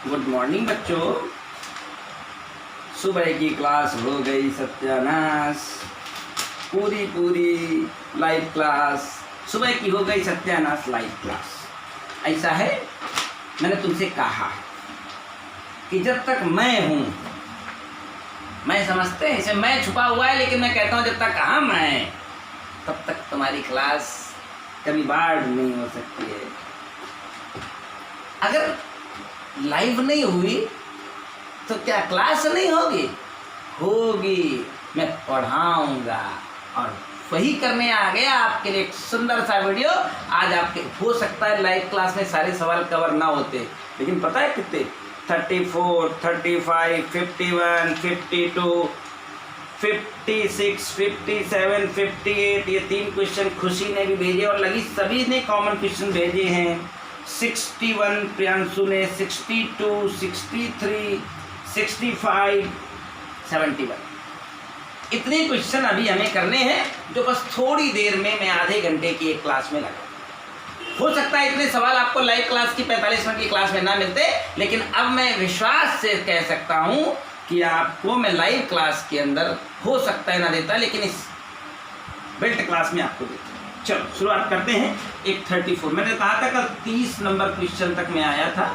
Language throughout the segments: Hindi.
गुड मॉर्निंग बच्चों। सुबह की क्लास हो गई सत्यानाश, पूरी लाइव क्लास सुबह की हो गई सत्यानाश लाइव क्लास। ऐसा है, मैंने तुमसे कहा कि जब तक मैं हूँ, मैं समझते हैं इसे मैं छुपा हुआ है, लेकिन मैं कहता हूँ जब तक हम हैं तब तक तुम्हारी क्लास कभी बाढ़ नहीं हो सकती है। अगर लाइव नहीं हुई तो क्या क्लास नहीं होगी? होगी। मैं पढ़ाऊंगा और वही करने आ गया आपके लिए एक सुंदर सा वीडियो। आज आपके हो सकता है लाइव क्लास में सारे सवाल कवर ना होते, लेकिन पता है कितने? 34, 35, 51, 52, 56, 57, 58। ये 3 क्वेश्चन खुशी ने भी भेजे और लगी सभी ने कॉमन क्वेश्चन भेजे हैं। 61 प्रियांशु ने, 62, 63, 65, 71। इतने क्वेश्चन अभी हमें करने हैं जो बस थोड़ी देर में मैं आधे घंटे की एक क्लास में लगा। हो सकता है इतने सवाल आपको लाइव क्लास की 45 मिनट की क्लास में ना मिलते, लेकिन अब मैं विश्वास से कह सकता हूं कि आपको मैं लाइव क्लास के अंदर हो सकता है ना देता, लेकिन इस बिल्ट क्लास में आपको देता। चलो शुरुआत करते हैं। एक 34, मैंने कहा था कल 30 नंबर क्वेश्चन तक मैं आया था।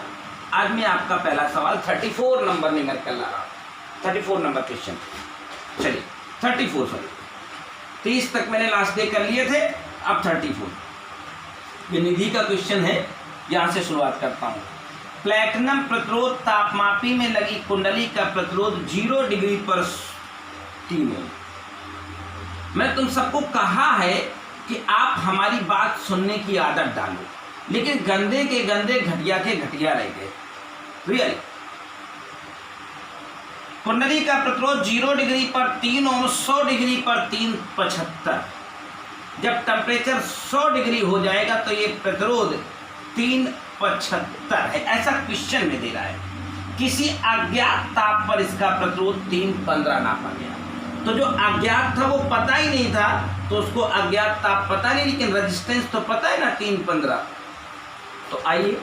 आज मैं आपका पहला सवाल 34 नंबर में कर ला रहा हूँ। 34 नंबर क्वेश्चन। चलिए 34, सॉरी 30 तक मैंने लास्ट डे कर लिए थे, अब 34 ये निधि का क्वेश्चन है। यहाँ से शुरुआत करता हूँ। प्लैटिनम प्रतिरोध तापमापी में लगी कुंडली का प्रतिरोध 0 डिग्री पर 3 है। मैंने तुम सबको कहा है कि आप हमारी बात सुनने की आदत डालो, लेकिन गंदे के गंदे घटिया के घटिया रह गए। रियल कुंडली का प्रतिरोध 0 डिग्री पर 3 और 100 डिग्री पर 375। जब टेम्परेचर 100 डिग्री हो जाएगा तो ये प्रतिरोध 375 है। ऐसा क्वेश्चन में दे रहा है। किसी अज्ञात ताप पर इसका प्रतिरोध 315 नापा गया। तो जो अज्ञात था वो पता ही नहीं था, तो उसको अज्ञात ताप पता नहीं, लेकिन रेजिस्टेंस तो पता है ना 315। तो आइए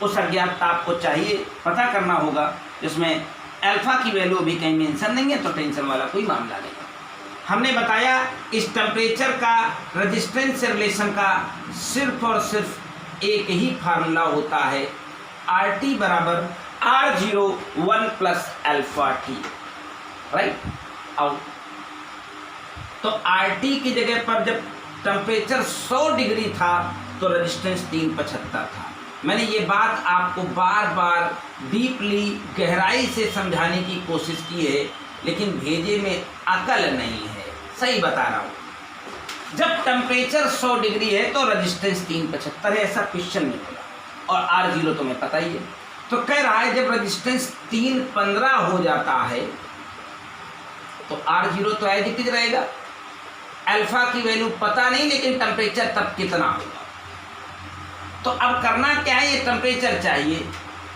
उस अज्ञात ताप को चाहिए पता करना होगा, जिसमें अल्फा की वैल्यू भी कहीं मेंशन नहीं है, तो टेंशन वाला कोई मामला नहीं है। हमने बताया इस टेम्परेचर का रेजिस्टेंस से रिलेशन का सिर्फ और सिर्फ एक ही फार्मूला होता है, RT बराबर R0 1 plus alpha T, right. Out. तो RT की जगह पर जब टेम्परेचर 100 डिग्री था तो रेजिस्टेंस 375 था। मैंने ये बात आपको बार बार डीपली गहराई से समझाने की कोशिश की है, लेकिन भेजे में अकल नहीं है। सही बता रहा हूँ। जब टेम्परेचर 100 डिग्री है तो रेजिस्टेंस 375 है, ऐसा क्वेश्चन में बोला। और R0 तो मैं पता ही है। तो कह रहा है जब रेजिस्टेंस 315 हो जाता है तो R0 तो एज रहेगा। अल्फा की वैल्यू पता नहीं, लेकिन टेम्परेचर तब कितना होगा। तो अब करना क्या है, ये टेम्परेचर चाहिए।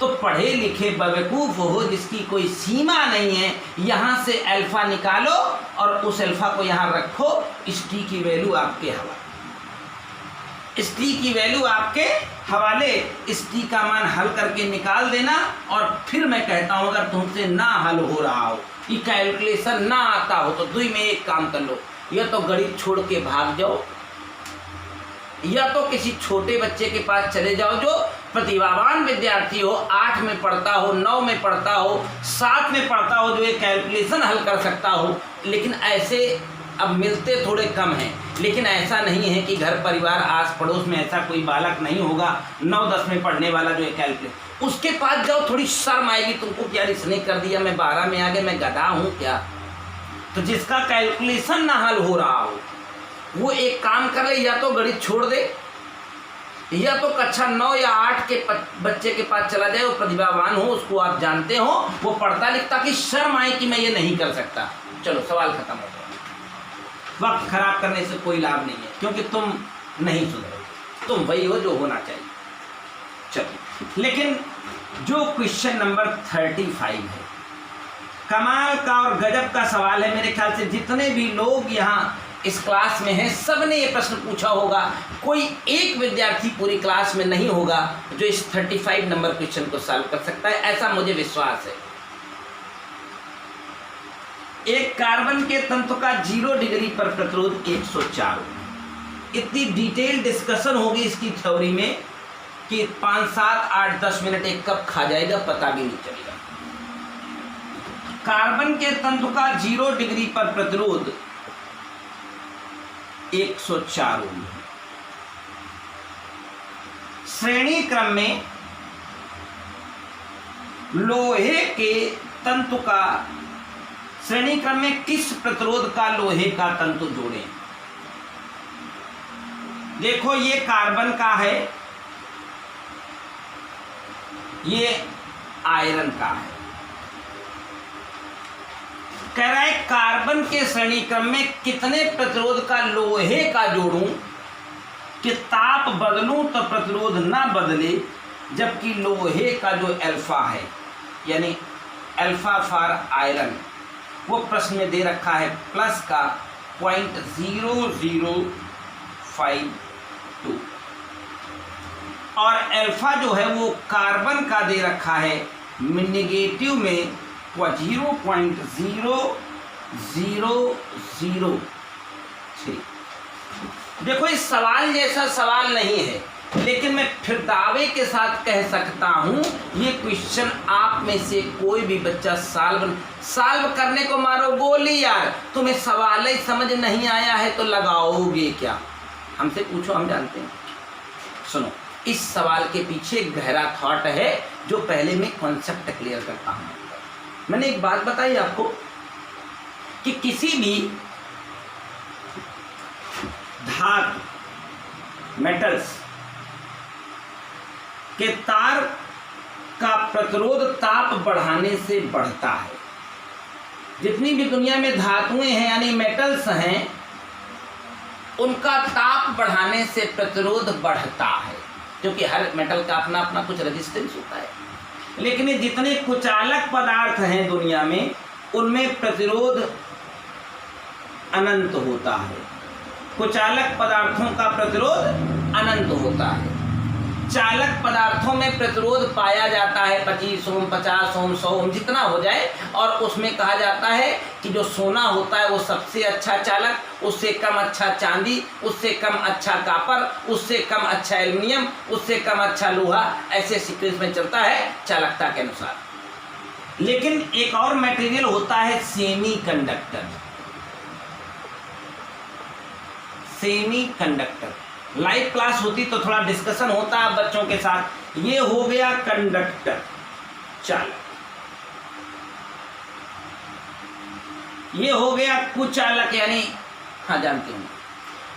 तो पढ़े लिखे बेवकूफ़ हो जिसकी कोई सीमा नहीं है, यहाँ से अल्फा निकालो और उस अल्फा को यहाँ रखो। इस टी की वैल्यू आपके हवाले, इस टी की वैल्यू आपके हवाले। इस टी का मान हल करके निकाल देना। और फिर मैं कहता हूँ अगर तुमसे ना हल हो रहा हो, ये कैलकुलेशन ना आता हो, तो 2 में एक काम कर लो, या तो गणित छोड़ के भाग जाओ, या तो किसी छोटे बच्चे के पास चले जाओ जो प्रतिभावान विद्यार्थी हो, 8 में पढ़ता हो, 9 में पढ़ता हो, 7 में पढ़ता हो, जो ये कैलकुलेशन हल कर सकता हो। लेकिन ऐसे अब मिलते थोड़े कम हैं, लेकिन ऐसा नहीं है कि घर परिवार आस पड़ोस में ऐसा कोई बालक नहीं होगा 9-10 में पढ़ने वाला जो है कैलकुलेशन। उसके पास जाओ, थोड़ी शर्म आएगी तुमको, क्या इसने कर दिया, मैं 12 में आ गया, मैं गधा हूँ क्या? तो जिसका कैलकुलेशन ना हल हो रहा हो वो एक काम कर ले, या तो गणित छोड़ दे, या तो कक्षा 9 या 8 के बच्चे के पास चला जाए, वो प्रतिभावान हो, उसको आप जानते हो, वो पढ़ता लिखता कि शर्म आए कि मैं ये नहीं कर सकता। चलो सवाल खत्म हो गया। वक्त खराब करने से कोई लाभ नहीं है, क्योंकि तुम नहीं सुधरोगे, तुम वही हो जो होना चाहिए। चलो, लेकिन जो क्वेश्चन नंबर 35 है, कमाल का और गजब का सवाल है। मेरे ख्याल से जितने भी लोग यहाँ इस क्लास में हैं, सब ने ये प्रश्न पूछा होगा। कोई एक विद्यार्थी पूरी क्लास में नहीं होगा जो इस 35 नंबर क्वेश्चन को सॉल्व कर सकता है, ऐसा मुझे विश्वास है। एक कार्बन के तंतु का 0 डिग्री पर प्रतिरोध 104। इतनी डिटेल डिस्कशन होगी इसकी थ्योरी में कि 5, 7, 8, 10 मिनट एक कप खा जाएगा, पता भी नहीं चलेगा। कार्बन के तंतु का 0 डिग्री पर प्रतिरोध 104 ओम। श्रेणी क्रम में लोहे के तंतु का, श्रेणी क्रम में किस प्रतिरोध का लोहे का तंतु जोड़ें? देखो ये कार्बन का है, ये आयरन का है। कह रहा है कार्बन के श्रेणी क्रम में कितने प्रतिरोध का लोहे का जोड़ूं कि ताप बदलूं तो प्रतिरोध ना बदले, जबकि लोहे का जो अल्फा है यानी अल्फा फॉर आयरन वो प्रश्न में दे रखा है प्लस का 0.0052 और अल्फा जो है वो कार्बन का दे रखा है नेगेटिव में 0.0003। देखो इस सवाल जैसा सवाल नहीं है, लेकिन मैं फिर दावे के साथ कह सकता हूं ये क्वेश्चन आप में से कोई भी बच्चा सॉल्व करने को मारो गोली यार, तुम्हें सवाल ही समझ नहीं आया है तो लगाओगे क्या? हमसे पूछो, हम जानते हैं। सुनो, इस सवाल के पीछे गहरा थॉट है जो पहले मैं कॉन्सेप्ट क्लियर करता हूं। मैंने एक बात बताई आपको कि किसी भी धातु मेटल्स के तार का प्रतिरोध ताप बढ़ाने से बढ़ता है। जितनी भी दुनिया में धातुएं हैं यानी मेटल्स हैं, उनका ताप बढ़ाने से प्रतिरोध बढ़ता है, क्योंकि हर मेटल का अपना अपना कुछ रेजिस्टेंस होता है। लेकिन ये जितने कुचालक पदार्थ हैं दुनिया में, उनमें प्रतिरोध अनंत होता है। कुचालक पदार्थों का प्रतिरोध अनंत होता है। चालक पदार्थों में प्रतिरोध पाया जाता है 25 ओम, 50 ओम, 100 ओम, जितना हो जाए। और उसमें कहा जाता है कि जो सोना होता है वो सबसे अच्छा चालक, उससे कम अच्छा चांदी, उससे कम अच्छा कॉपर, उससे कम अच्छा एल्युमिनियम, उससे कम अच्छा लोहा, ऐसे सीक्वेंस में चलता है चालकता के अनुसार। लेकिन एक और मटेरियल होता है सेमीकंडक्टर। सेमीकंडक्टर लाइव क्लास होती तो थोड़ा डिस्कशन होता है बच्चों के साथ। ये हो गया कंडक्टर, चालक। ये हो गया कुचालक यानी हाँ जानते हैं।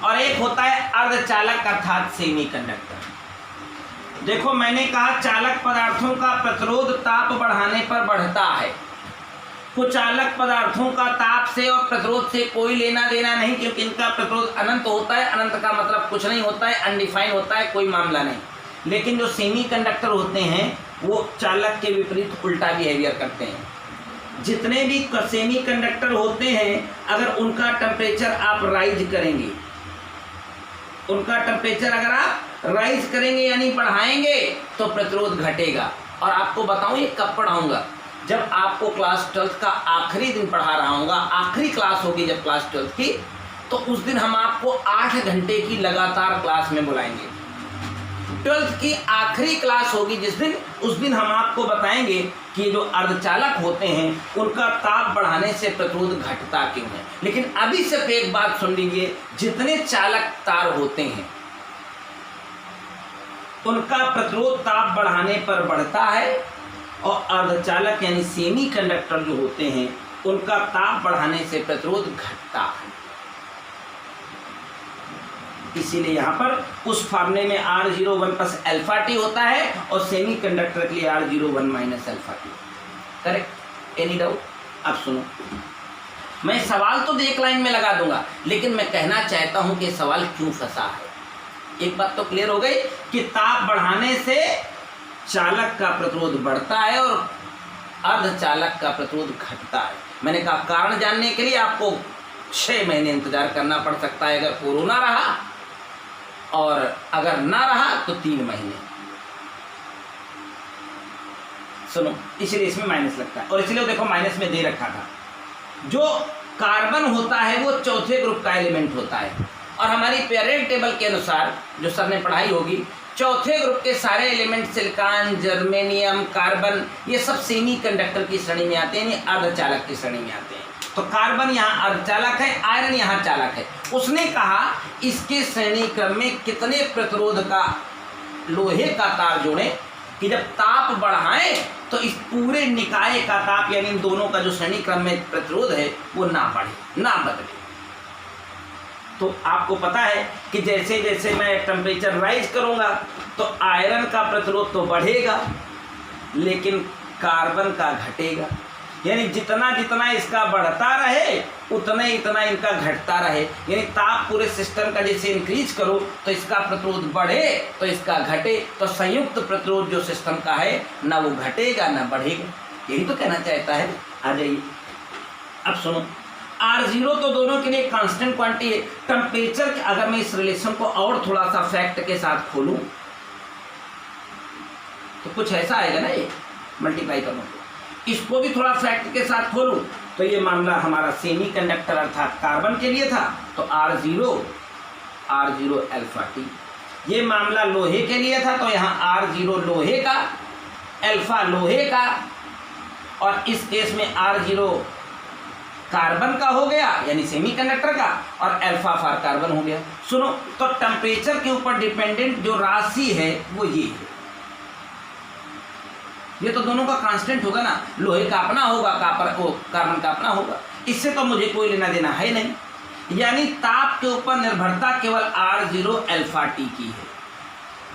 और एक होता है अर्धचालक अर्थात सेमीकंडक्टर। देखो मैंने कहा चालक पदार्थों का प्रतिरोध ताप बढ़ाने पर बढ़ता है। कुचालक पदार्थों का ताप से और प्रतिरोध से कोई लेना देना नहीं, क्योंकि इनका प्रतिरोध अनंत होता है। अनंत का मतलब कुछ नहीं होता है, अनडिफाइन होता है, कोई मामला नहीं। लेकिन जो सेमीकंडक्टर होते हैं वो चालक के विपरीत उल्टा बिहेवियर करते हैं। जितने भी सेमीकंडक्टर होते हैं, अगर उनका टेम्परेचर आप राइज करेंगे, उनका टेम्परेचर अगर आप राइज करेंगे यानी बढ़ाएंगे तो प्रतिरोध घटेगा। और आपको बताऊं ये कब पढ़ाऊंगा? जब आपको क्लास 12th का आखिरी दिन पढ़ा रहा हूँगा, आखिरी क्लास होगी जब क्लास 12th की, तो उस दिन हम आपको 8 घंटे की लगातार क्लास में बुलाएंगे। 12th की आखिरी क्लास होगी जिस दिन, उस दिन हम आपको बताएंगे कि जो अर्धचालक होते हैं उनका ताप बढ़ाने से प्रतिरोध घटता क्यों है। लेकिन अभी सिर्फ एक बात सुन लीजिए, जितने चालक तार होते हैं उनका प्रतिरोध ताप बढ़ाने पर बढ़ता है, और अर्धचालक यानी सेमीकंडक्टर जो होते हैं उनका ताप बढ़ाने से प्रतिरोध घटता है। इसीलिए यहाँ पर उस फॉर्मूले में R01 प्लस अल्फा टी होता है और सेमीकंडक्टर के लिए R01 minus alpha T. Correct? Any doubt? अब सुनो, मैं सवाल तो एक लाइन में लगा दूंगा, लेकिन मैं कहना चाहता हूं कि सवाल क्यों फंसा है। एक बात तो क्लियर हो गई कि ताप बढ़ाने से चालक का प्रतिरोध बढ़ता है और अर्धचालक का प्रतिरोध घटता है। मैंने कहा कारण जानने के लिए आपको 6 महीने इंतजार करना पड़ सकता है अगर कोरोना रहा, और अगर ना रहा तो 3 महीने। सुनो, इसलिए इसमें माइनस लगता है, और इसलिए देखो माइनस में दे रखा था। जो कार्बन होता है वो चौथे ग्रुप का एलिमेंट होता है, और हमारी पीरियड टेबल के अनुसार जो सर ने पढ़ाई होगी, चौथे ग्रुप के सारे एलिमेंट सिलिकॉन, जर्मेनियम, कार्बन, ये सब सेमी कंडक्टर की श्रेणी में आते हैं, यानी अर्धचालक की श्रेणी में आते हैं। तो कार्बन यहाँ अर्धचालक है, आयरन यहाँ चालक है। उसने कहा इसके श्रेणी क्रम में कितने प्रतिरोध का लोहे का तार जोड़ें कि जब ताप बढ़ाएं तो इस पूरे निकाय का ताप, यानी इन दोनों का जो श्रेणी क्रम में प्रतिरोध है वो ना बढ़े, ना बदले। तो आपको पता है कि जैसे जैसे मैं टेम्परेचर राइज करूंगा तो आयरन का प्रतिरोध तो बढ़ेगा, लेकिन कार्बन का घटेगा। यानी जितना जितना इसका बढ़ता रहे उतना इतना इनका घटता रहे। यानी ताप पूरे सिस्टम का जैसे इंक्रीज करो तो इसका प्रतिरोध बढ़े तो इसका घटे, तो संयुक्त प्रतिरोध जो सिस्टम का है ना वो घटेगा ना बढ़ेगा। यही तो कहना चाहता है। आ जाइए, अब सुनो, R0 तो दोनों के लिए कांस्टेंट क्वांटिटी है। टेम्परेचर, अगर मैं इस रिलेशन को और थोड़ा सा फैक्ट के साथ खोलूं तो कुछ ऐसा आएगा ना, ये मल्टीप्लाई करूँ, इसको भी थोड़ा फैक्ट के साथ खोलूं तो ये मामला हमारा सेमी कंडक्टर अर्थात कार्बन के लिए था, तो R0 अल्फा टी। ये मामला लोहे के लिए था, तो यहाँ R0 लोहे का, अल्फा लोहे का, और इस केस में R0 कार्बन का हो गया यानी सेमीकंडक्टर का, और अल्फा फॉर कार्बन हो गया। सुनो, तो टेम्परेचर के ऊपर डिपेंडेंट जो राशि है वो ये है। ये तो दोनों का कांस्टेंट होगा ना, लोहे का अपना होगा, कार्बन का अपना होगा। इससे तो मुझे कोई लेना देना है नहीं। यानी ताप के ऊपर निर्भरता केवल R0 अल्फा टी की है।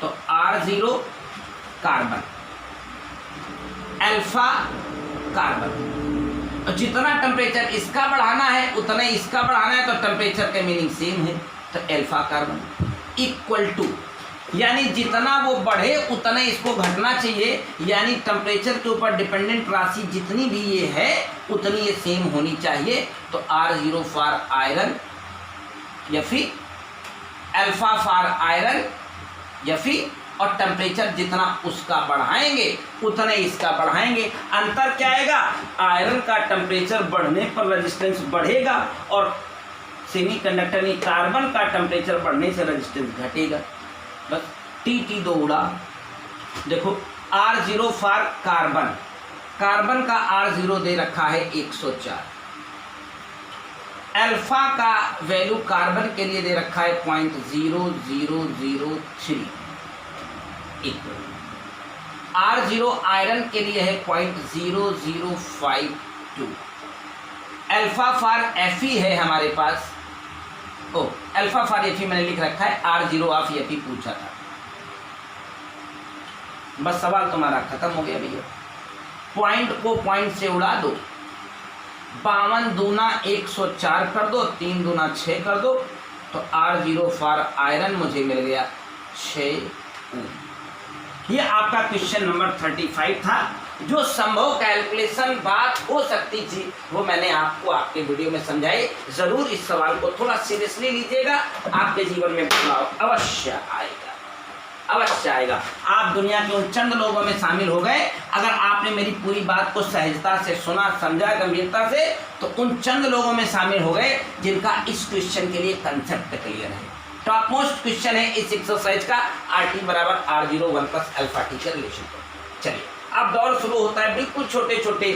तो R0 कार्बन, अल्फा कार्बन, और जितना टेम्परेचर इसका बढ़ाना है उतना इसका बढ़ाना है, तो टेम्परेचर का मीनिंग सेम है। तो अल्फा कार्बन इक्वल टू, यानी जितना वो बढ़े उतना इसको घटना चाहिए। यानी टेम्परेचर के ऊपर डिपेंडेंट राशि जितनी भी ये है उतनी ये सेम होनी चाहिए। तो R0 फॉर आयरन या फिर अल्फा फॉर आयरन या फिर, और टेम्परेचर जितना उसका बढ़ाएंगे उतना इसका बढ़ाएंगे। अंतर क्या आएगा? आयरन का टेम्परेचर बढ़ने पर रेजिस्टेंस बढ़ेगा, और सेमीकंडक्टर यानी कार्बन का टेम्परेचर बढ़ने से रेजिस्टेंस घटेगा। बस टी दो उड़ा। देखो R0 फॉर कार्बन, कार्बन का R0 दे रखा है 104, अल्फा का वैल्यू कार्बन के लिए दे रखा है 0.0003 इक्वल, R0 आयरन के लिए है 0.0052, अल्फा फॉर Fe है हमारे पास, अल्फा फॉर Fe मैंने लिख रखा है, R0 ऑफ Fe पूछा था। बस सवाल तुम्हारा खत्म हो गया भैया। पॉइंट को पॉइंट से उड़ा दो, 52 दूना 104 कर दो, 3 दूना 6 कर दो, तो R0 फॉर आयरन मुझे मिल गया 6 ओम। ये आपका क्वेश्चन नंबर 35 था। जो संभव कैलकुलेशन बात हो सकती थी वो मैंने आपको आपके वीडियो में समझाई। जरूर इस सवाल को थोड़ा सीरियसली लीजिएगा, आपके जीवन में बदलाव अवश्य आएगा, अवश्य आएगा। आप दुनिया के उन चंद लोगों में शामिल हो गए अगर आपने मेरी पूरी बात को सहजता से सुना, समझा, गंभीरता से, तो उन चंद लोगों में शामिल हो गए जिनका इस क्वेश्चन के लिए कंसेप्ट क्लियर है। टॉप मोस्ट क्वेश्चन है इस एक्सरसाइज का, RT बराबर R0 1 प्लस अल्फा टी के रिलेशन को। चलिए अब दौर शुरू होता है बिल्कुल छोटे छोटे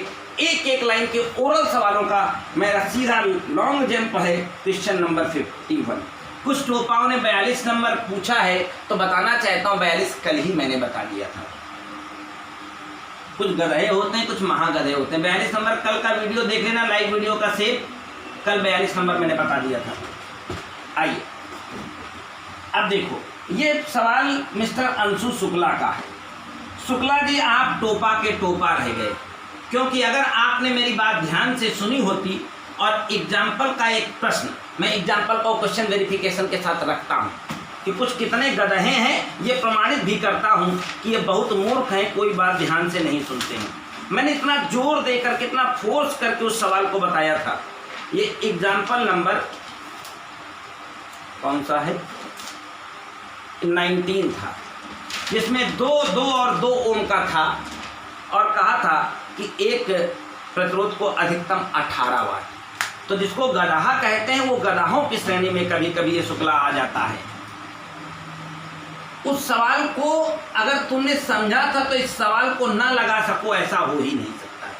एक एक लाइन के ओरल सवालों का। मेरा सीधा लॉन्ग जंप है क्वेश्चन नंबर 51। कुछ टोपाओं ने 42 नंबर पूछा है तो बताना चाहता हूँ 42 कल ही मैंने बता दिया था। कुछ गधे होते हैं, कुछ महागधे होते हैं। 42 नंबर कल का वीडियो देख लेना, लाइव वीडियो का सेव, कल 42 नंबर मैंने बता दिया था। आइए अब देखो, ये सवाल मिस्टर अंशु शुक्ला का है। शुक्ला जी आप टोपा के टोपा रह गए, क्योंकि अगर आपने मेरी बात ध्यान से सुनी होती और एग्जाम्पल का एक प्रश्न, मैं एग्जाम्पल को क्वेश्चन वेरिफिकेशन के साथ रखता हूँ कि कुछ कितने गधे हैं, ये प्रमाणित भी करता हूँ कि ये बहुत मूर्ख हैं, कोई बात ध्यान से नहीं सुनते हैं। मैंने इतना जोर देकर, कितना फोर्स करके उस सवाल को बताया था ये एग्जाम्पल नंबर कौन सा है, 19 था, जिसमें 2 और 2 ओम का था और कहा था कि एक प्रतिरोध को अधिकतम 18 वाट। तो जिसको गदाहा कहते हैं वो गदाहों की श्रेणी में कभी कभी ये शुक्ला आ जाता है। उस सवाल को अगर तुमने समझा था तो इस सवाल को ना लगा सको ऐसा हो ही नहीं सकता है,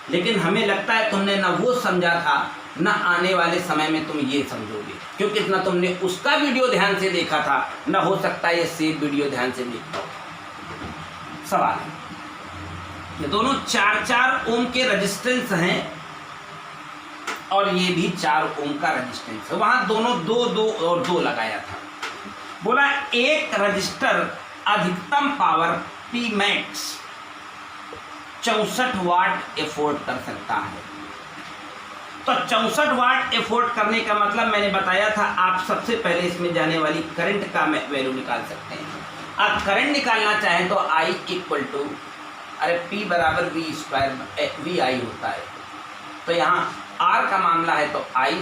लेकिन हमें लगता है तुमने ना वो समझा था ना आने वाले समय में तुम ये समझोगे, क्योंकि ना तुमने उसका वीडियो ध्यान से देखा था ना हो सकता है ये सेम वीडियो ध्यान से देखा। सवाल है, ये दोनों 4 ओम के रेजिस्टेंस हैं और ये भी 4 ओम का रेजिस्टेंस है। वहां दोनों 2 और 2 लगाया था। बोला एक रजिस्टर अधिकतम पावर पी मैक्स 64 वाट एफोर्ड कर सकता है। तो 64 वाट एफोर्ड करने का मतलब मैंने बताया था, आप सबसे पहले इसमें जाने वाली करंट का वैल्यू निकाल सकते हैं। आप करंट निकालना चाहें तो I इक्वल टू P बराबर V I होता है। तो यहाँ R का मामला है तो I²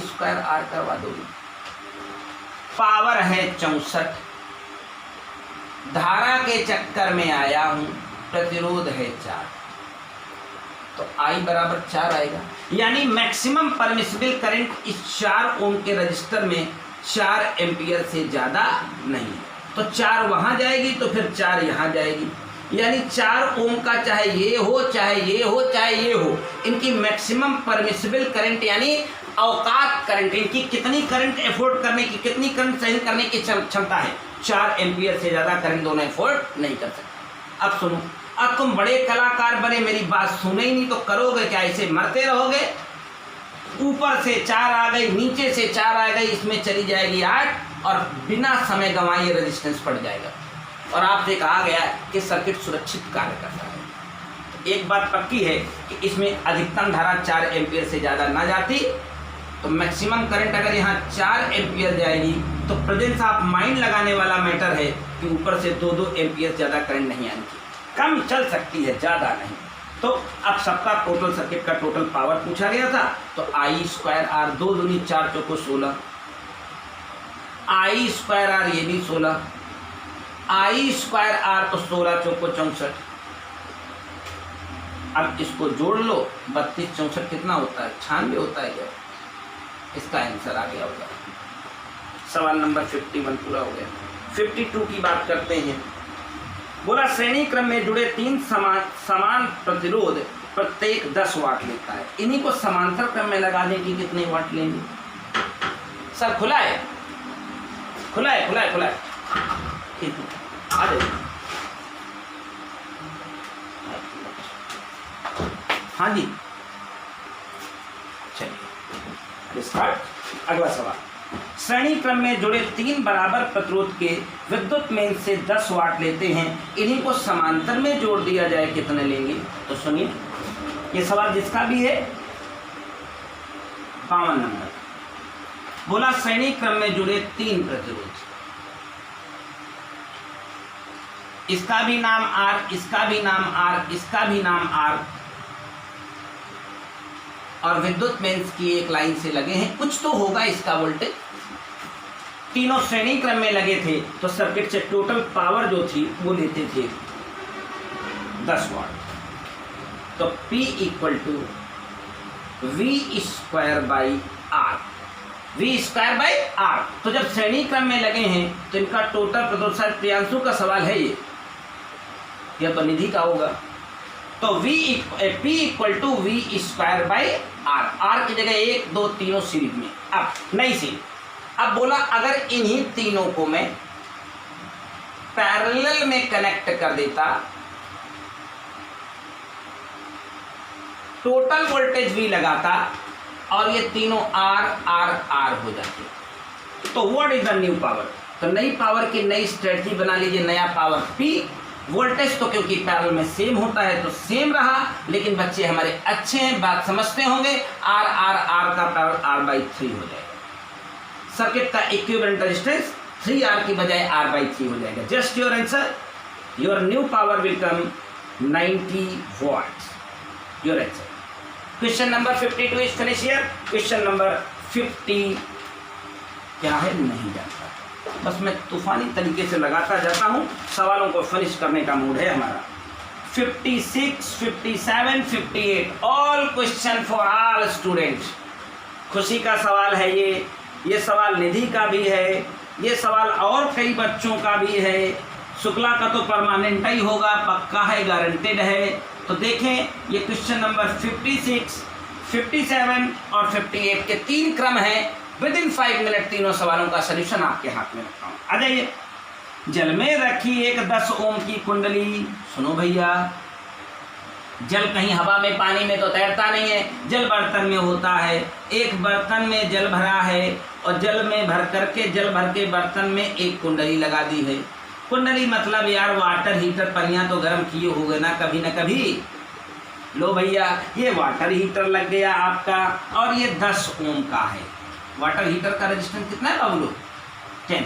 R करवा दोगे। पावर है 64, धारा के चक्कर में आया हूं, प्रतिरोध है 4, तो I बराबर 4 आएगा। यानी मैक्सिमम परमिसिबल करंट इस 4 ओम के रजिस्टर में 4 एम्पियर से ज़्यादा नहीं, तो 4 वहाँ जाएगी तो फिर 4 यहाँ जाएगी। यानी 4 ओम का चाहे ये हो चाहे ये हो चाहे ये हो, इनकी मैक्सिमम परमिसिबल करंट यानी औकात करंट, इनकी कितनी करंट एफोर्ड करने की, कितनी करंट सहन करने की क्षमता है, 4 एम्पियर से ज़्यादा करंट दोनों एफोर्ड नहीं कर सकते। अब सुनो, अब तुम बड़े कलाकार बने, मेरी बात सुने ही नहीं तो करोगे क्या, ऐसे मरते रहोगे। ऊपर से 4 आ गई, नीचे से 4 आ गई, इसमें चली जाएगी 8 और बिना समय गंवाए ये रेजिस्टेंस पड़ जाएगा और आपसे कहा गया कि सर्किट सुरक्षित कार्य करता है। एक बात पक्की है कि इसमें अधिकतम धारा 4 एम्पियर से ज़्यादा ना जाती, तो मैक्सिमम करंट अगर यहाँ 4 एम्पियर जाएगी तो प्रेजेंस ऑफ माइंड लगाने वाला मैटर है कि ऊपर से 2 एम्पियर ज़्यादा करंट नहीं आनी चाहिए, कम चल सकती है, ज़्यादा नहीं। तो अब सबका टोटल सर्किट का टोटल पावर पूछा गया था, तो I² R 2 दूनी 4 चौको 16, I² R ये भी 16, I² R तो 16 चौको 64। अब इसको जोड़ लो, 32 64 कितना होता है, 96 होता है क्या? इसका आंसर आ गया होगा। सवाल नंबर 51 पूरा हो गया। 52 की बात करते हैं। बोला श्रेणी क्रम में जुड़े 3 समान प्रतिरोध प्रत्येक 10 वाट लेता है, इन्हीं को समांतर क्रम में लगा दें कि कितने वाट लेंगे। सर खुला है, खुला है, खुला है, खुला है, आ जाइए। हाँ जी, चलिए स्टार्ट। अगला सवाल, श्रेणी क्रम में जुड़े 3 बराबर प्रतिरोध के विद्युत मेन से 10 वाट लेते हैं, इन्हीं को समांतर में जोड़ दिया जाए कितने लेंगे। तो सुनिए, ये सवाल जिसका भी है 52 नंबर। बोला श्रेणी क्रम में जुड़े 3 प्रतिरोध, इसका भी नाम R, इसका भी नाम R, इसका भी नाम R, और विद्युत मेंस की एक लाइन से लगे हैं, कुछ तो होगा इसका वोल्टेज। तीनों श्रेणी क्रम में लगे थे तो सर्किट से टोटल पावर जो थी वो लेते थे 10 वाट। तो P equal to V² by R, V² by R। तो जब श्रेणी क्रम में लगे हैं तो इनका टोटल प्रतिरोध, शायद प्रियांशु का सवाल है ये, यह तो निधि का होगा। तो P equal to V² by R, R की जगह 1 2 तीनों सीरीज में, अब नई सीरीज। अब बोला अगर इन्हीं तीनों को मैं पैरेलल में कनेक्ट कर देता, टोटल वोल्टेज V लगाता और ये तीनों R हो जाते, तो what is the new power. तो नई पावर की नई स्ट्रेटजी बना लीजिए, नया पावर P। वोल्टेज तो क्योंकि पैरेलल में सेम होता है तो सेम रहा, लेकिन बच्चे हमारे अच्छे हैं, बात समझते होंगे, R का पावर R/3 हो जाएगा। सर्किट का इक्विवेलेंट रेजिस्टेंस 3R की बजाय R/3 हो जाएगा। Just your answer, your new power will come 90 watts, your answer. Question number 52 is finish here. Question number 50 क्या है नहीं जानता, बस मैं तूफानी तरीके से लगाता जाता हूँ, सवालों को फिनिश करने का मूड है हमारा। 56, 57, 58 all question for all students. खुशी का सवाल है ये सवाल निधि का भी है, ये सवाल और कई बच्चों का भी है। शुक्ला का तो परमानेंट ही होगा, पक्का है, गारंटेड है। तो देखें ये क्वेश्चन नंबर 56, 57 और 58 के 3 क्रम हैं। विद इन 5 मिनट तीनों सवालों का सलूशन आपके हाथ में रखता हूँ। आ जाइए। जल में रखी एक 10 ओम की कुंडली। सुनो भैया, जल कहीं हवा में पानी में तो तैरता नहीं है, जल बर्तन में होता है। एक बर्तन में जल भरा है और जल में भर करके जल भर के बर्तन में एक कुंडली लगा दी है। कुंडली मतलब यार वाटर हीटर, परियां तो गर्म किए होगे ना कभी। लो भैया, ये वाटर हीटर लग गया आपका और ये 10 ओम का है। वाटर हीटर का रेजिस्टेंस कितना है बाबू लोग? 10।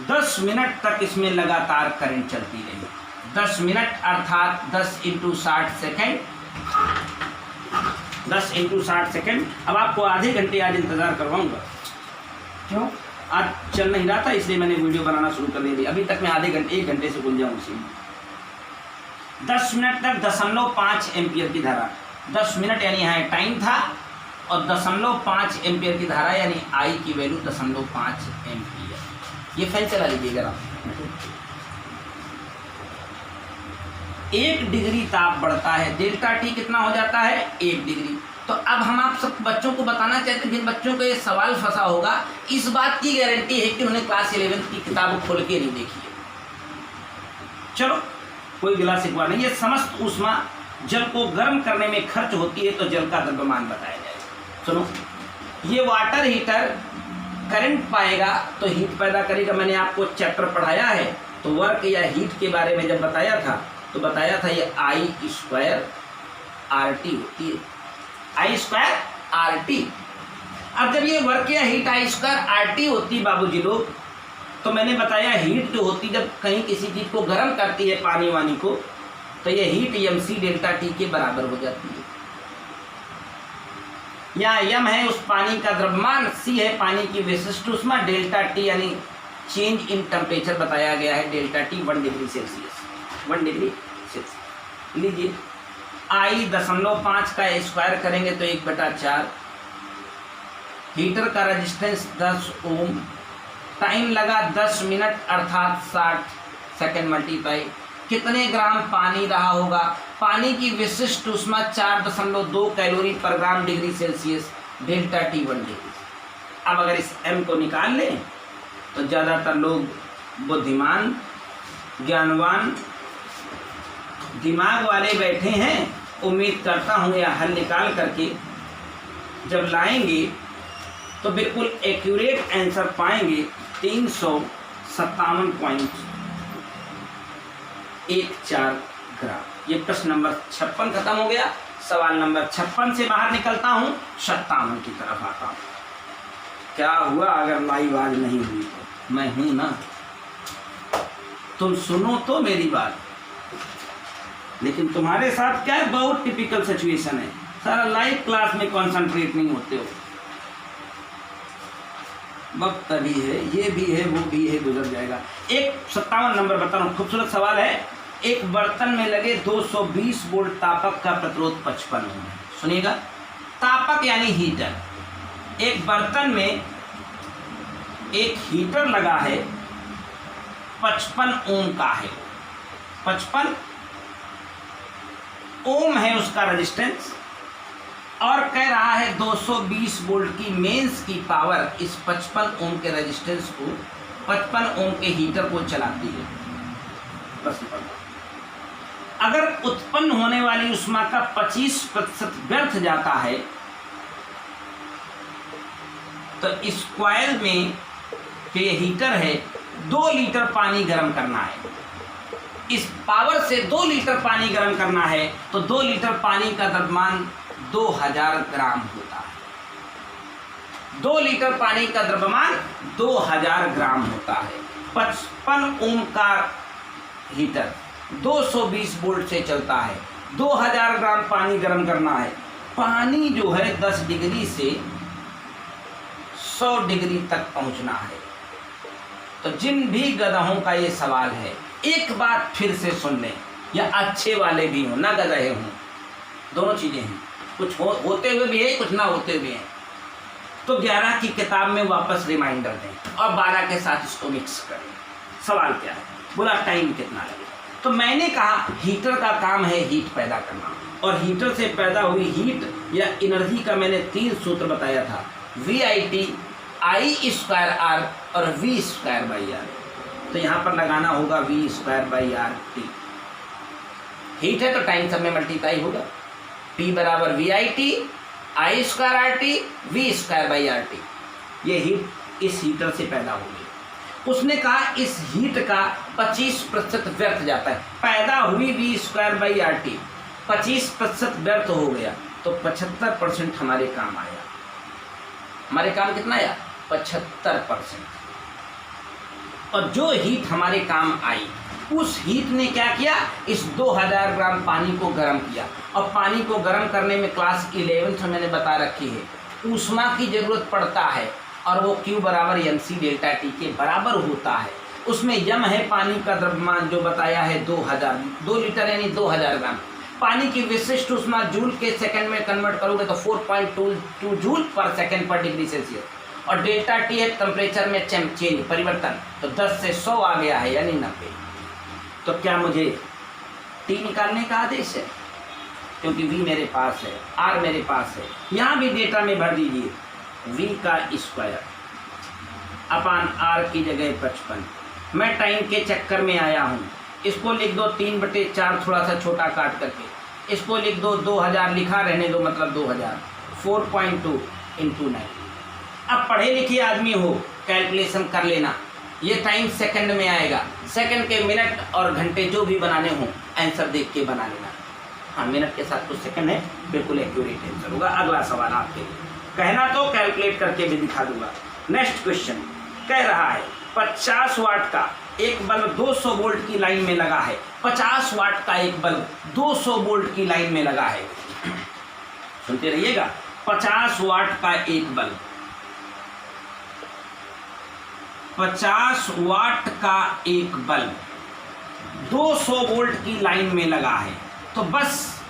10 मिनट तक इसमें लगातार करंट चलती रही। 10 मिनट अर्थात 10 × 60 सेकेंड। 10 × 60 सेकेंड। अब आपको आधे घंटे आज इंतजार करवाऊंगा। क्यों? आज चल नहीं रहा था इसलिए मैंने वीडियो बनाना शुरू कर दिया। अभी तक मैं आधे घंटे 1 घंटे से गुल जाऊँ उसी में। 10 मिनट तक 0.5 एम्पियर की धारा। 10 मिनट यानी यहाँ टाइम था और 0.5 एम्पियर की धारा यानी आई की वैल्यू 0.5 एम्पियर। ये फैन चला लीजिएगा। 1 डिग्री ताप बढ़ता है, डेल्टा टी कितना हो जाता है? 1 डिग्री। तो अब हम आप सब बच्चों को बताना चाहते हैं, जिन बच्चों को ये सवाल फंसा होगा, इस बात की गारंटी है कि उन्होंने क्लास 11 की किताब खोल के नहीं देखी है। चलो कोई गिला शिकवा नहीं। ये समस्त ऊष्मा जल को गर्म करने में खर्च होती है, तो जल का द्रव्यमान बताया जाए। सुनो, ये वाटर हीटर करंट पाएगा तो हीट पैदा करेगा। मैंने आपको चैप्टर पढ़ाया है तो वर्क या हीट के बारे में जब बताया था तो बताया था ये I² RT होती है। I² RT। अब जब ये वर्क या हीट I² RT होती बाबूजी लोग, तो मैंने बताया हीट जो होती जब कहीं किसी चीज़ को गर्म करती है, पानी वानी को, तो ये हीट mc डेल्टा टी के बराबर हो जाती है। यहाँ m है उस पानी का द्रव्यमान, c है पानी की विशिष्ट ऊष्मा, डेल्टा टी यानी चेंज इन टेम्परेचर बताया गया है। Delta T 1 degree Celsius. 1 degree Celsius लीजिए। I 0.5 का स्क्वायर करेंगे तो 1/4। हीटर का रेजिस्टेंस 10 ओम। टाइम लगा 10 मिनट अर्थात 60 सेकेंड मल्टीप्लाई। कितने ग्राम पानी रहा होगा? पानी की विशिष्ट ऊष्मा 4.2 कैलोरी पर gram degree Celsius, delta T 1 degree. अब अगर इस m को निकाल लें तो ज़्यादातर लोग बुद्धिमान, ज्ञानवान, दिमाग वाले बैठे हैं। उम्मीद करता हूँ यह हल निकाल करके जब लाएंगे तो बिल्कुल एक्यूरेट आंसर पाएंगे। 357.14 ग्राम। ये प्रश्न नंबर 56 खत्म हो गया। सवाल नंबर 56 से बाहर निकलता हूँ, 57 की तरफ आता हूँ। क्या हुआ अगर लाइव आज नहीं हुई तो? मैं हूँ ना, तुम सुनो तो मेरी बात। लेकिन तुम्हारे साथ क्या है, बहुत टिपिकल सिचुएशन है। सारा लाइव क्लास में कंसंट्रेट नहीं होते हो। वक्त अभी है, ये भी है, वो भी है, गुजर जाएगा। एक 57 नंबर बता रहा हूँ, खूबसूरत सवाल है। एक बर्तन में लगे 220 वोल्ट तापक का प्रतिरोध 55 ओम है। सुनिएगा, तापक यानी हीटर। एक बर्तन में एक हीटर लगा है, 55 ओम का है। 55 ओम है उसका रेजिस्टेंस और कह रहा है 220 वोल्ट की मेंस की पावर इस 55 ओम के रेजिस्टेंस को, 55 ओम के हीटर को चलाती है। बस अगर उत्पन्न होने वाली ऊष्मा का 25% व्यर्थ जाता है तो इस कॉइल में जो ये हीटर है 2 लीटर पानी गर्म करना है। इस पावर से 2 लीटर पानी गर्म करना है तो 2 लीटर पानी का द्रव्यमान 2000 ग्राम होता है। 2 लीटर पानी का द्रव्यमान 2000 ग्राम होता है। 55 ओम का हीटर 220 वोल्ट से चलता है। 2000 ग्राम पानी गर्म करना है। पानी जो है 10 डिग्री से 100 डिग्री तक पहुंचना है। तो जिन भी गधों का ये सवाल है, एक बात फिर से सुन लें, या अच्छे वाले भी हों ना गधे हों, दोनों चीज़ें हैं, कुछ होते हुए भी है, कुछ ना होते हुए हैं। तो 11 की किताब में वापस रिमाइंडर दें और 12 के साथ इसको मिक्स करें। सवाल क्या है? बोला टाइम कितना लगेगा। तो मैंने कहा हीटर का काम है हीट पैदा करना, और हीटर से पैदा हुई हीट या एनर्जी का मैंने 3 सूत्र बताया था, VIT, I²R और V²/R। तो यहाँ पर लगाना होगा V²/RT। हीट है तो टाइम सब में मल्टीप्लाई होगा। P बराबर VIT, I²RT, V²/RT। ये हीट इस हीटर से पैदा होगी। उसने कहा इस हीट का 25% व्यर्थ जाता है। पैदा हुई V²/RT, 25% व्यर्थ हो गया, तो 75% हमारे काम आया। हमारे काम कितना आया? 75%। और जो हीट हमारे काम आई, उस हीट ने क्या किया? इस 2000 ग्राम पानी को गर्म किया। और पानी को गर्म करने में क्लास 11 में मैंने बता रखी है, ऊष्मा की जरूरत पड़ता है, और वो Q बराबर mc डेल्टा T के बराबर होता है। उसमें यम है पानी का द्रव्यमान, जो बताया है 2 लीटर यानी 2000 ग्राम। पानी की विशिष्ट ऊष्मा जूल के सेकंड में कन्वर्ट करोगे तो 4.22 जूल पर सेकंड पर डिग्री सेल्सियस। और डेल्टा T है टेम्परेचर में चेंज, परिवर्तन, तो 10 से 100 आ गया है यानी 90। तो क्या मुझे T निकालने का आदेश है? क्योंकि V मेरे पास है, R मेरे पास है। यहाँ भी डेटा में भर दीजिए V का स्क्वायर अपान R की जगह 55। मैं टाइम के चक्कर में आया हूँ, इसको लिख दो 3/4 थोड़ा सा छोटा काट करके, इसको लिख दो 2000 लिखा रहने दो, मतलब 2000, 4.2 × 9। अब पढ़े लिखे आदमी हो, कैलकुलेशन कर लेना, ये टाइम सेकंड में आएगा। सेकंड के मिनट और घंटे जो भी बनाने हों, आंसर देख के बना लेना। हाँ, मिनट के साथ कुछ सेकंड है, बिल्कुल एक्यूरेट आंसर होगा। अगला सवाल आपके लिए, कहना तो कैलकुलेट करके भी दिखा दूंगा। नेक्स्ट क्वेश्चन कह रहा है 50 वाट का एक बल्ब 200 वोल्ट की लाइन में लगा है। 50 वाट का एक बल्ब 200 वोल्ट की लाइन में लगा है। सुनते रहिएगा, 50 वाट का एक बल्ब, 50 वाट का एक बल्ब 200 वोल्ट की लाइन में लगा है। तो बस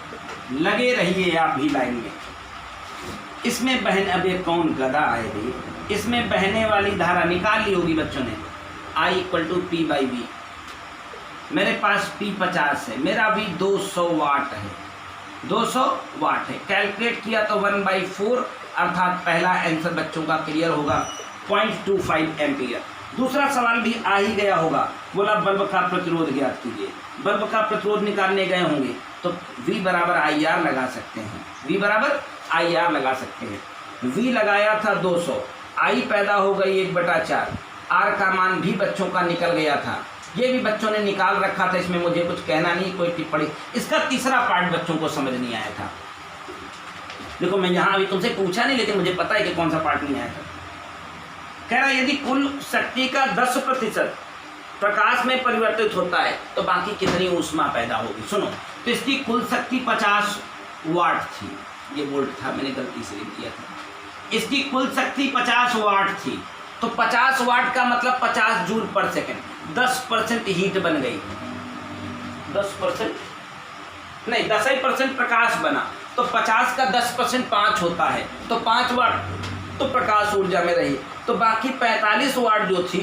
लगे रहिए आप भी लाइन में। इसमें बहन, अब ये कौन गधा है भाई, इसमें बहने वाली धारा निकाल ली होगी बच्चों ने। I = P/V। मेरे पास P 50 है, मेरा भी 200 वाट है, 200 वाट है। कैलकुलेट किया तो 1/4, अर्थात पहला आंसर बच्चों का क्लियर होगा, 0.25 एम्पियर। दूसरा सवाल भी आ ही गया होगा, बोला बल्ब का प्रतिरोध ज्ञात कीजिए। बल्ब का प्रतिरोध निकालने गए होंगे तो V बराबर IR लगा सकते हैं, V बराबर IR लगा सकते हैं। V लगाया था 200, I पैदा हो गई 1/4, R का मान भी बच्चों का निकल गया था, ये भी बच्चों ने निकाल रखा था। इसमें मुझे कुछ कहना नहीं, कोई टिप्पणी। इसका तीसरा पार्ट बच्चों को समझ नहीं आया था। देखो, मैं यहाँ अभी तुमसे पूछा नहीं, लेकिन मुझे पता है कि कौन सा पार्ट नहीं आया था। कह रहा है यदि कुल शक्ति का 10% प्रकाश में परिवर्तित होता है तो बाकी कितनी ऊष्मा पैदा होगी। सुनो, तो इसकी कुल शक्ति 50 वाट थी, ये वोल्ट था, मैंने गलती से लिख दिया था। इसकी कुल शक्ति 50 वाट थी, तो 50 वाट का मतलब 50 जूल पर सेकंड, 10% हीट बन गई। 10% नहीं, 10% प्रकाश बना, तो 50 का 10% 5 होता है, तो 5 वाट तो प्रकाश ऊर्जा में रही। तो बाकी 45 वाट जो थी,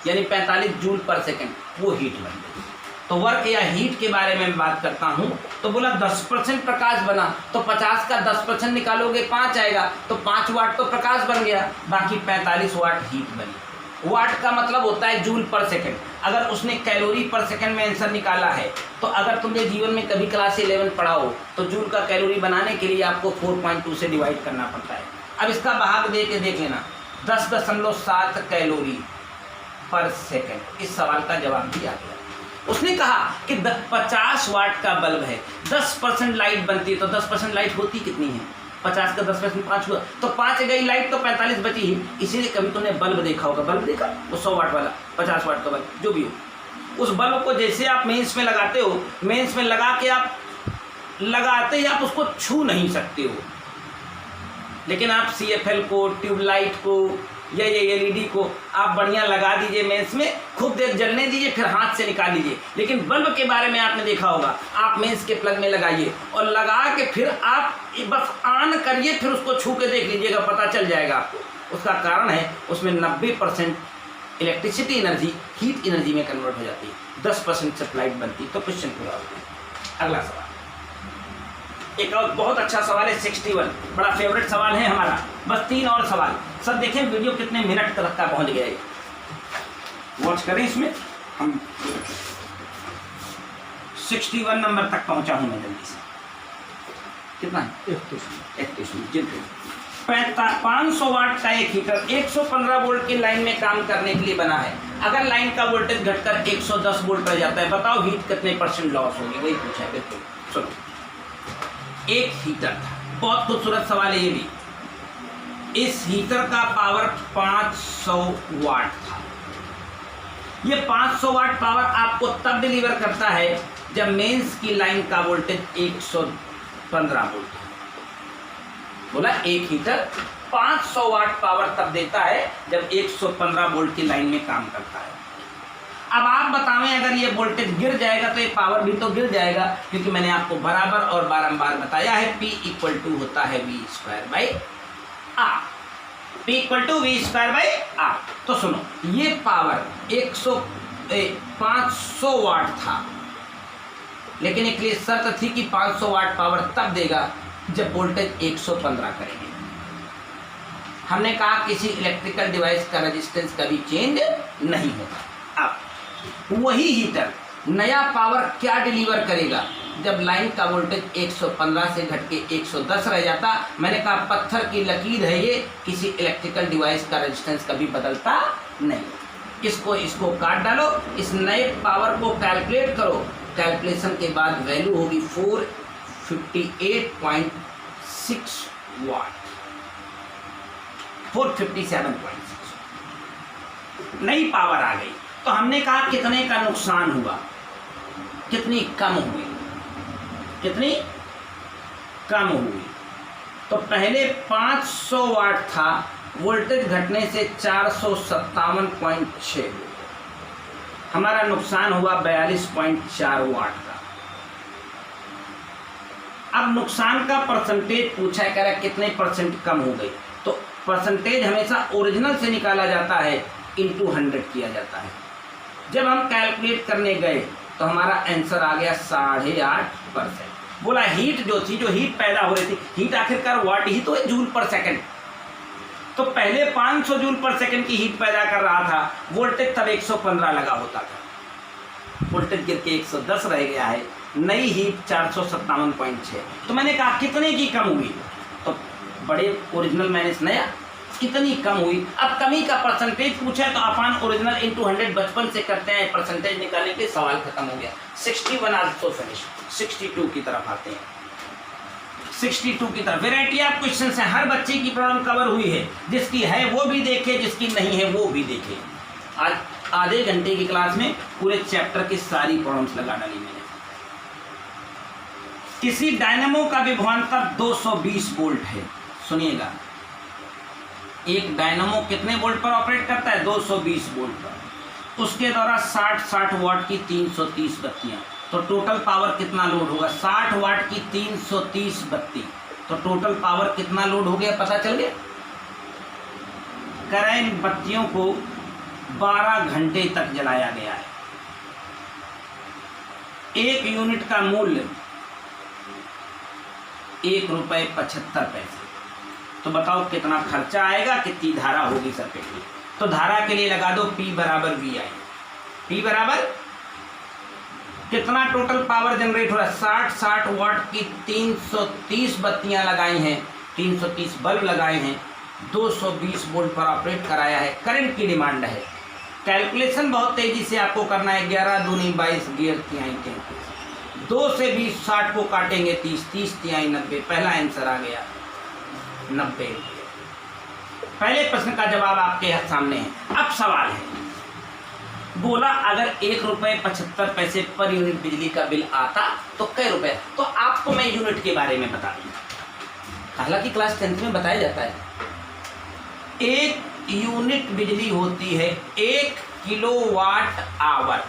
यानी 45 जूल पर सेकंड, वो हीट बन गई। तो वर्क या हीट के बारे में बात करता हूँ, तो बोला 10% प्रकाश बना, तो 50 का 10% निकालोगे 5 आएगा, तो 5 वाट तो प्रकाश बन गया, बाकी 45 वाट हीट बनी। वाट का मतलब होता है जूल पर सेकंड। अगर उसने कैलोरी पर सेकंड में आंसर निकाला है, तो अगर तुमने जीवन में कभी क्लास 11 पढ़ा हो, तो जूल का कैलोरी बनाने के लिए आपको 4.2 से डिवाइड करना पड़ता है। अब इसका भाग दे के देख लेना, 10.7 कैलोरी पर सेकंड। इस सवाल का जवाब भी आ गया। उसने कहा कि 50 वाट का बल्ब है, 10% लाइट बनती है, तो 10% लाइट होती कितनी है? 50 का 10% 5 हुआ, तो 5 गई लाइट, तो 45 बची ही। इसीलिए कभी तुमने बल्ब देखा होगा, बल्ब देखा, वो 100 वाट वाला, 50 वाट का बल्ब, जो भी हो, उस बल्ब को जैसे आप मेंस में लगाते हो, मेंस में लगा के आप लगाते ही आप उसको छू नहीं सकते हो, लेकिन आप CFL को, ट्यूबलाइट को या ये LED को आप बढ़िया लगा दीजिए, मेंस में खूब देर जलने दीजिए, फिर हाथ से निकाल लीजिए। लेकिन बल्ब के बारे में आपने देखा होगा, आप मेंस के प्लग में लगाइए और लगा के फिर आप बस ऑन करिए, फिर उसको छू के देख लीजिएगा, पता चल जाएगा आपको। उसका कारण है उसमें 90% इलेक्ट्रिसिटी एनर्जी हीट एनर्जी में कन्वर्ट हो जाती है, 10% सप्लाइड बनती है। तो क्वेश्चन पूरा हो गया। अगला सवाल, एक और बहुत अच्छा सवाल है 61, बड़ा फेवरेट सवाल है हमारा। बस 3 और सवाल। सब देखें वीडियो कितने मिनट तक का पहुंच गया है, वॉच करें इसमें। हम 61 नंबर तक पहुंचा हूं मैं जल्दी से। कितना है? 31 मिनट। 500 वाट का एक हीटर 115 वोल्ट की लाइन में काम करने के लिए बना है। अगर लाइन का वोल्टेज घटकर 110 वोल्ट रह जाता है, बताओ हीट कितने % लॉस होगी? वही पूछा है। बिल्कुल सुनो, एक हीटर था, बहुत खूबसूरत सवाल है ये भी। इस हीटर का पावर 500 वाट था। ये 500 वाट पावर आपको तब डिलीवर करता है जब मेंस की लाइन का वोल्टेज 115 वोल्ट है। बोला एक हीटर 500 वाट पावर तब देता है जब 115 वोल्ट की लाइन में काम करता है। अब आप बतावें, अगर ये वोल्टेज गिर जाएगा तो ये पावर भी तो गिर जाएगा, क्योंकि मैंने आपको बराबर और बारंबार बताया है P = होता है V²/R। P = V²/R। तो सुनो, ये पावर 500 वाट था, लेकिन एक लिए शर्त थी कि 500 वाट पावर तब देगा जब वोल्टेज 115 करेंगे। हमने कहा किसी इलेक्ट्रिकल डिवाइस का रेजिस्टेंस कभी चेंज नहीं होता। अब वही हीटर नया पावर क्या डिलीवर करेगा जब लाइन का वोल्टेज 115 से घट के 110 रह जाता? मैंने कहा पत्थर की लकीर है ये, किसी इलेक्ट्रिकल डिवाइस का रेजिस्टेंस कभी बदलता नहीं। इसको काट डालो, इस नए पावर को कैलकुलेट करो, कैलकुलेशन के बाद वैल्यू होगी 458.6 वाट, 457.6 नई पावर आ गई। तो हमने कहा कितने का नुकसान हुआ, कितनी कम हुई, कितनी कम हुई। तो पहले 500 वाट था, वोल्टेज घटने से 457.6 हमारा नुकसान हुआ 42.4 वाट का। अब नुकसान का परसेंटेज पूछा है, कह रहा है कितने % कम हो गई। तो परसेंटेज हमेशा ओरिजिनल से निकाला जाता है, इंटू 100 किया जाता है। जब हम कैलकुलेट करने गए तो हमारा आंसर आ गया 8.5%। बोला हीट जो थी, जो हीट पैदा हो रही थी, हीट आखिरकार वाट ही तो है, जूल पर सेकंड। तो पहले 500 जूल पर सेकंड की हीट पैदा कर रहा था, वोल्टेज तब 115 लगा होता था, वोल्टेज गिर के 110 रह गया है, नई हीट 457.6। तो मैंने कहा कितने की कम हुई, तो बड़े ओरिजिनल माइनस नया, कितनी कम हुई। अब कमी का परसेंटेज पूछा है तो अपन ओरिजिनल इंटू 100 बचपन से करते हैं, परसेंटेज निकालने के सवाल खत्म हो गया। 61 आल्सो फिनिश। 62 की तरफ आते हैं। 62 की तरफ वेराइटी ऑफ क्वेश्चन है, हर बच्चे की प्रॉब्लम कवर हुई है, जिसकी है वो भी देखे, जिसकी नहीं है वो भी देखे। आज आधे घंटे की क्लास में पूरे चैप्टर की सारी प्रॉब्लम्स लगा डाली मैंने। किसी डायनेमो का विभवांतर 220 वोल्ट है। सुनिएगा, एक डायनेमो कितने वोल्ट पर ऑपरेट करता है? 220 वोल्ट पर। उसके द्वारा 60 वाट की 330 बत्तियां, तो टोटल पावर कितना लोड होगा? 60 वाट की 330 बत्ती, तो टोटल पावर कितना लोड हो गया पता चल गया। करें इन बत्तियों को 12 घंटे तक जलाया गया है। 1 यूनिट का मूल्य ₹1.75। तो बताओ कितना खर्चा आएगा, कितनी धारा होगी सर्किट की। तो धारा के लिए लगा दो P = VI। P बराबर कितना टोटल पावर जनरेट हो रहा है? 60 वाट की 330 बत्तियां लगाई हैं, 330 बल्ब लगाए हैं, 220 वोल्ट पर ऑपरेट कराया है। करंट की डिमांड है, कैलकुलेशन बहुत तेजी से आपको करना है। 11 दूनी 22, गियर 33, 2 से 20 60 को काटेंगे 30, 30 तिहाई 90। पहला आंसर आ गया 90। पहले प्रश्न का जवाब आपके सामने है। अब सवाल है, बोला अगर 1 रुपये 75 पैसे पर यूनिट बिजली का बिल आता तो कै रुपए। तो आपको मैं यूनिट के बारे में बता दूँ, हालांकि क्लास 10th में बताया जाता है। 1 यूनिट बिजली होती है 1 किलोवाट आवर,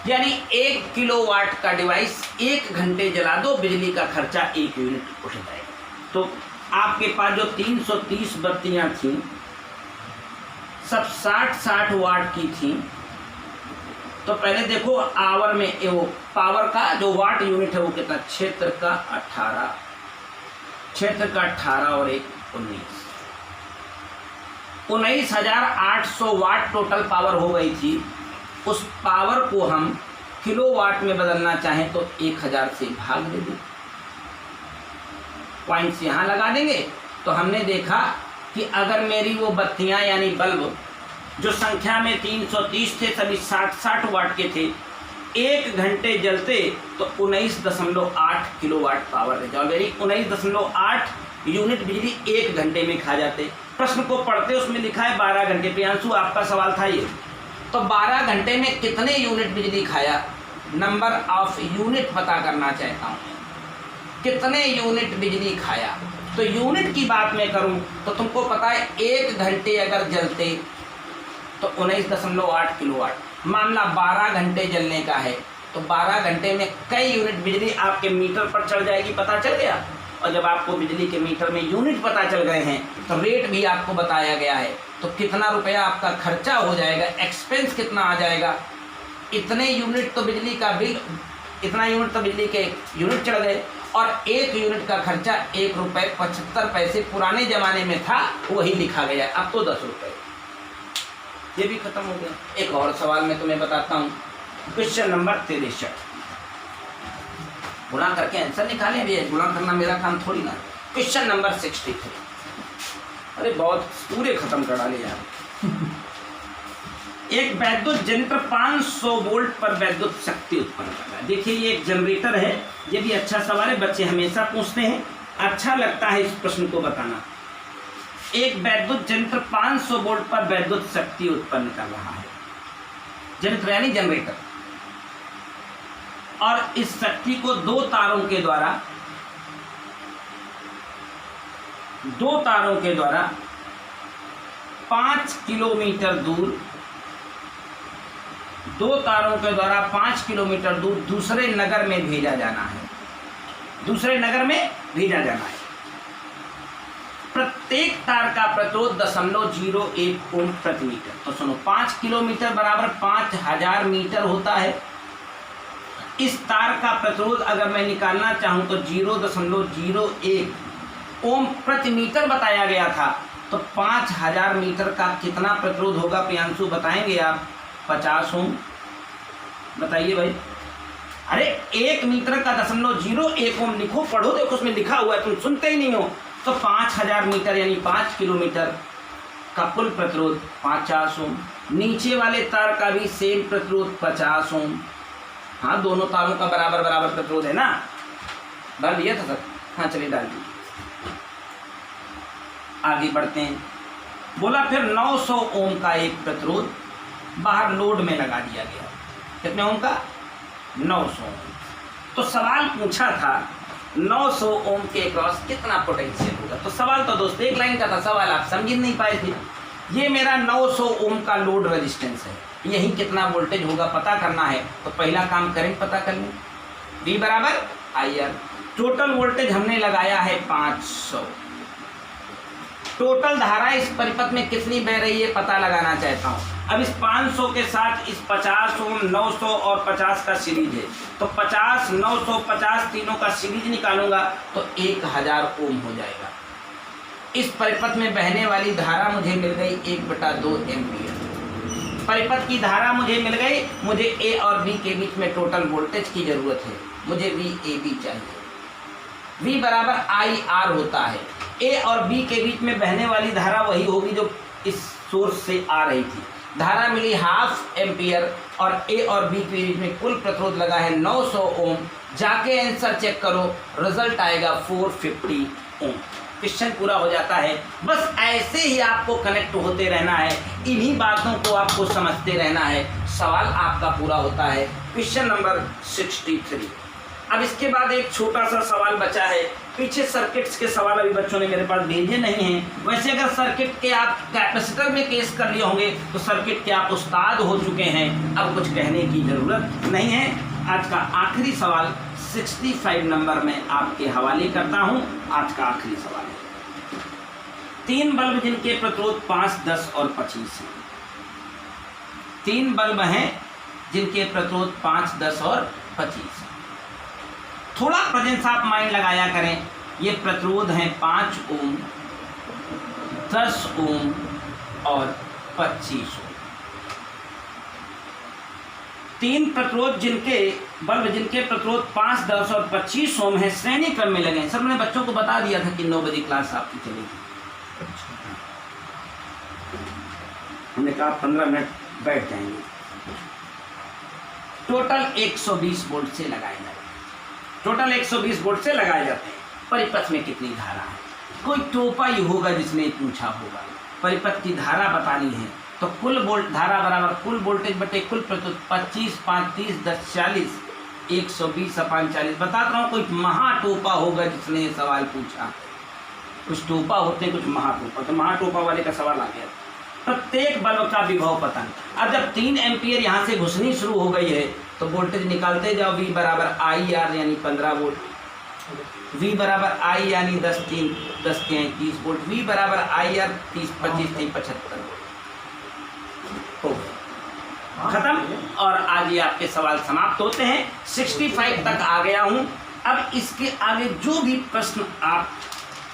यानी 1 किलोवाट का डिवाइस 1 घंटे जला दो, बिजली का खर्चा 1 यूनिट उठ जाएगा। तो आपके पास जो 330 बत्तियां थी सब 60-60 वाट की थी। तो पहले देखो आवर में वो पावर का जो वाट यूनिट है वो कितना, क्षेत्र का 18 और 1 19,800 वाट टोटल पावर हो गई थी। उस पावर को हम किलोवाट में बदलना चाहें तो 1000 से भाग दे दें, पॉइंट्स यहाँ लगा देंगे। तो हमने देखा कि अगर मेरी वो बत्तियाँ यानी बल्ब जो संख्या में 330 थे सभी 60-60 वाट के थे, 1 घंटे जलते तो 19.8 किलोवाट पावर रह जाओ, यानी 19.8 यूनिट बिजली 1 घंटे में खा जाते। प्रश्न को पढ़ते उसमें लिखा है 12 घंटे। प्रियांशु आपका सवाल था ये, तो 12 घंटे में कितने यूनिट बिजली खाया, नंबर ऑफ यूनिट पता करना चाहता हूँ, कितने यूनिट बिजली खाया। तो यूनिट की बात मैं करूं तो तुमको पता है 1 घंटे अगर जलते तो 19.8 किलोवाट। मामला 12 घंटे जलने का है तो 12 घंटे में कई यूनिट बिजली आपके मीटर पर चढ़ जाएगी, पता चल गया। और जब आपको बिजली के मीटर में यूनिट पता चल गए हैं तो रेट भी आपको बताया गया है, तो कितना रुपया आपका खर्चा हो जाएगा, एक्सपेंस कितना आ जाएगा। इतने यूनिट तो बिजली का बिल, इतना यूनिट तो बिजली के यूनिट चढ़ गए और 1 यूनिट का खर्चा 1 रुपये 75 पैसे पुराने ज़माने में था, वही लिखा गया। अब तो 10 रुपये, ये भी खत्म हो गया। एक और सवाल मैं तुम्हें बताता हूँ, क्वेश्चन नंबर 63। गुणा करके आंसर निकालें भैया, गुणा करना मेरा काम थोड़ी ना। Question number 63। अरे बहुत पूरे खत्म कर डाले यार। एक वैद्युत यंत्र 500 वोल्ट पर वैद्युत शक्ति उत्पन्न कर रहा है। देखिए ये एक जनरेटर है, ये भी अच्छा सवाल है, बच्चे हमेशा पूछते हैं, अच्छा लगता है इस प्रश्न को बताना। एक वैद्युत यंत्र 500 वोल्ट पर वैद्युत शक्ति उत्पन्न कर रहा है, यंत्र यानी जनरेटर, और इस शक्ति को 2 तारों के द्वारा 5 किलोमीटर दूर 2 तारों के द्वारा 5 किलोमीटर दूर दूसरे नगर में भेजा जाना है, दूसरे नगर में भेजा जाना है। प्रत्येक तार का प्रतिरोध 0.01 ओम प्रति मीटर। तो सुनो, 5 किलोमीटर बराबर 5000 मीटर होता है। इस तार का प्रतिरोध अगर मैं निकालना चाहूं तो 0.01 ओम प्रति मीटर बताया गया था। तो 5000 मीटर का कितना प्रतिरोध होगा प्रियांशु, बताएंगे आप? 50 ओम। बताइए भाई। अरे 1 मीटर का 0.01 ओम लिखो, पढ़ो, देखो उसमें लिखा हुआ है, तुम सुनते ही नहीं हो। तो 5000 मीटर यानी 5 किलोमीटर का कुल प्रतिरोध 50 ओम। नीचे वाले तार का भी सेम प्रतिरोध 50 ओम। हाँ, दोनों तारों का बराबर बराबर प्रतिरोध है ना। डाल दिया था सर? हाँ चलिए डाल दिए। आगे बढ़ते हैं। बोला फिर 900 ओम का एक प्रतिरोध बाहर लोड में लगा दिया गया। कितने ओम का? 900 ओम। तो सवाल पूछा था 900 ओम के क्रॉस कितना पोटेंशियल होगा। तो सवाल तो दोस्त एक लाइन का था, सवाल आप समझ नहीं पाए थे। ये मेरा 900 ओम का लोड रेजिस्टेंस है, यही कितना वोल्टेज होगा पता करना है। तो पहला काम करंट पता कर लें, V बराबर IR। टोटल वोल्टेज हमने लगाया है 500। टोटल धारा इस परिपथ में कितनी बह रही है पता लगाना चाहता हूँ। अब इस 500 के साथ इस 50 ओम, 900 और 50 का सीरीज है, तो 50, 900, 50 तीनों का सीरीज निकालूंगा तो 1000 ओम हो जाएगा। इस परिपथ में बहने वाली धारा मुझे मिल गई 1/2 एम्पियर। परिपथ की धारा मुझे मिल गई, मुझे A और B के बीच में टोटल वोल्टेज की जरूरत है, मुझे VAB चाहिए। V बराबर IR होता है। A और B के बीच में बहने वाली धारा वही होगी जो इस सोर्स से आ रही थी। धारा मिली 1/2 एम्पियर और A और B के बीच में कुल प्रतिरोध लगा है 900 ओम। जाके आंसर चेक करो, रिजल्ट आएगा 450 ओम। क्वेश्चन पूरा हो जाता है। बस ऐसे ही आपको कनेक्ट होते रहना है, इन्हीं बातों को आपको समझते रहना है, सवाल आपका पूरा होता है। Question number 63। अब इसके बाद एक छोटा सा सवाल बचा है। पीछे सर्किट्स के सवाल अभी बच्चों ने मेरे पास भेजे नहीं हैं। वैसे अगर सर्किट के आप कैपेसिटर में केस कर लिए होंगे तो सर्किट के आप उस्ताद हो चुके हैं, अब कुछ कहने की ज़रूरत नहीं है। आज का आखिरी सवाल 65 नंबर में आपके हवाले करता हूं। आज का आखिरी सवाल है, 3 बल्ब जिनके प्रतिरोध 5, 10 और 25 हैं। 3 बल्ब हैं जिनके प्रतिरोध 5, 10 और 25 हैं। थोड़ा प्रेजेंस आप माइंड लगाया करें। ये प्रतिरोध हैं 5 ओम, 10 ओम और 25 ओम। 3 प्रतिरोध जिनके बल्ब जिनके प्रतिरोध 5, 10 और 25 ओम है, श्रेणी क्रम में लगे। सर मैंने बच्चों को बता दिया था कि 9 बजे क्लास आपकी चलेगी। हमने कहा 15 मिनट बैठ जाएंगे। टोटल 120 वोल्ट से लगाए जाते हैं। टोटल 120 वोल्ट से लगाए जाते हैं। परिपथ में कितनी धारा है? कोई टोपा ही होगा जिसने पूछा होगा। परिपथ की धारा बतानी है तो कुल वोल्ट धारा बराबर कुल वोल्टेज बटे कुल प्रतिरोध 25, 5, 30, 10, 40, 120/40। बता रहा हूँ, कोई महाटोपा होगा जिसने ये सवाल पूछा। कुछ टोपा होते हैं, कुछ महाटोपा। तो महाटोपा वाले का सवाल आ गया। प्रत्येक बल्ब का विभव पता नहीं। अब जब 3 एम्पियर यहाँ से घुसनी शुरू हो गई है तो वोल्टेज निकालते जाओ। V बराबर IR यानी 15 वोल्ट, V बराबर I यानी 10 3 30 वोल्ट, V बराबर IR 30 25 3 75 वोल्ट। हो गया, खत्म। और आज ये आपके सवाल समाप्त होते हैं। 65 तक आ गया हूँ। अब इसके आगे जो भी प्रश्न आप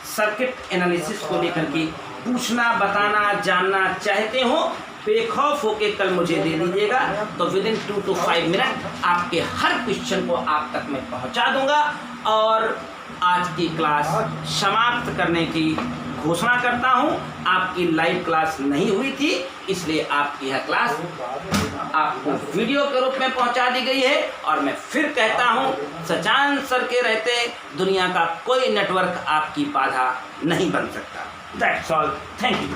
सर्किट एनालिसिस को लेकर के पूछना, बताना, जानना चाहते हो, बेखौफ होके कल मुझे दे दीजिएगा। तो विदिन 2 to 5 मिनट आपके हर क्वेश्चन को आप तक मैं पहुंचा दूंगा। और आज की क्लास समाप्त करने की घोषणा करता हूं। आपकी लाइव क्लास नहीं हुई थी, इसलिए आपकी यह क्लास आपको वीडियो के रूप में पहुंचा दी गई है। और मैं फिर कहता हूं, सचान सर के रहते दुनिया का कोई नेटवर्क आपकी बाधा नहीं बन सकता। That's all, thank you.